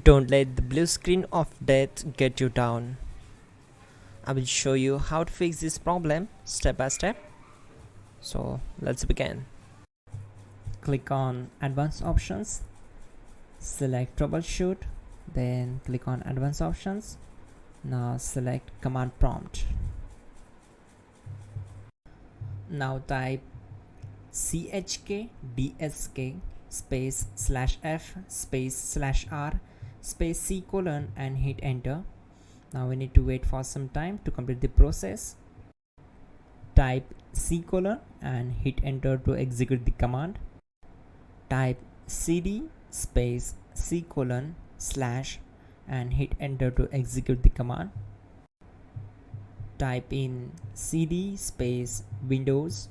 Don't let the blue screen of death get you down. I will show you how to fix this problem step by step. So let's begin. Click on Advanced Options, select Troubleshoot, then click on Advanced Options. Now select Command Prompt. Now type chkdsk space /f space /r space c colon and hit enter. Now we need to wait for some time to complete the process. Type c colon and hit enter to execute the command. Type cd space c colon / and hit enter to execute the command. Type in cd space windows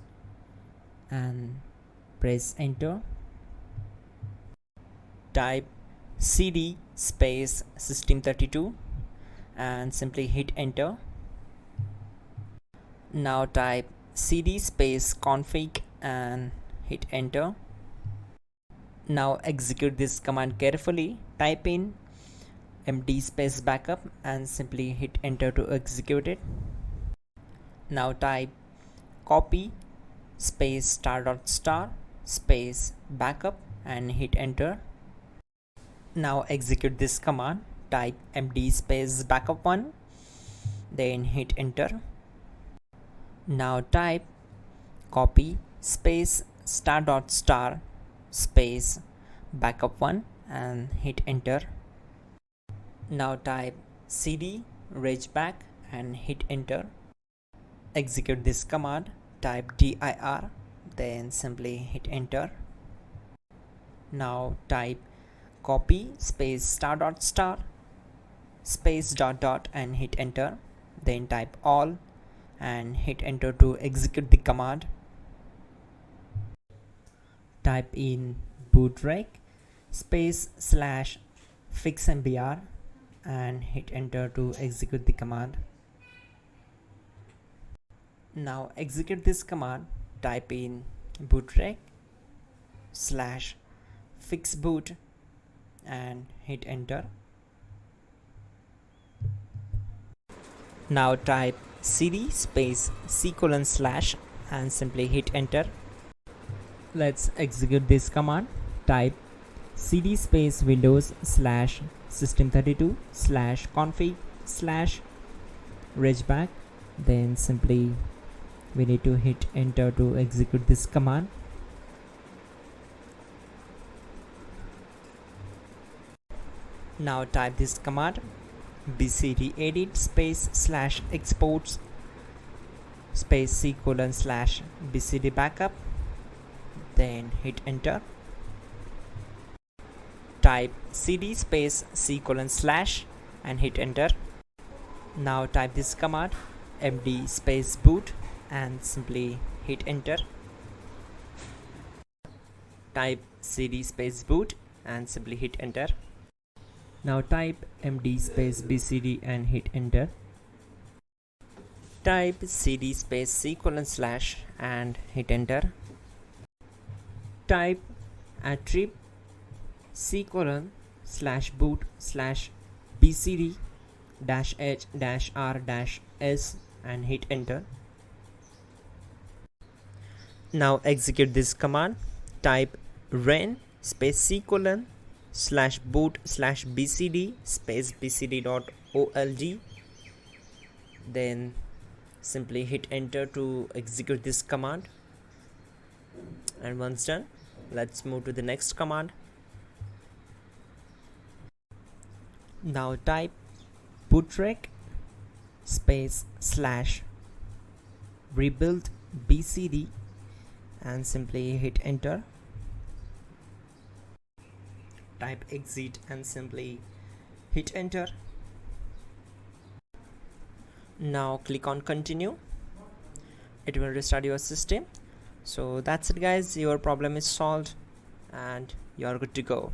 and press enter. Type cd space system32 and simply hit enter. Now type cd space config and hit enter. Now execute this command carefully. Type in md space backup and simply hit enter to execute it. Now type copy space ** space backup and hit enter. Now execute this command. Type md space backup1, then hit enter. Now type copy space ** space backup1 and hit enter. Now type cd regback and hit enter. Execute this command. Type dir, then simply hit enter. Now type copy space ** space .. and hit enter. Then type all and hit enter to execute the command. Type in bootrec space / fixmbr and hit enter to execute the command. Now execute this command. Type in bootrec / fixboot and hit enter. Now type cd space c colon / and simply hit enter. Let's execute this command. Type cd space windows / system32 / config / regback, then simply we need to hit enter to execute this command. Now type this command bcdedit space / exports space c colon / bcd backup, then hit enter. Type cd space c colon / and hit enter. Now type this command md space boot and simply hit enter. Type cd space boot and simply hit enter. Now type md space bcd and hit enter. Type cd space c colon / and hit enter. Type attrib c colon / boot / bcd -h -r -s and hit enter. Now execute this command. Type ren space c colon / boot / bcd space bcd.olg, then simply hit enter to execute this command. And once done, let's move to the next command. Now type bootrec space / rebuild bcd and simply hit enter. Type exit and simply hit enter. Now click on continue. It will restart your system. So that's it guys, your problem is solved and you are good to go.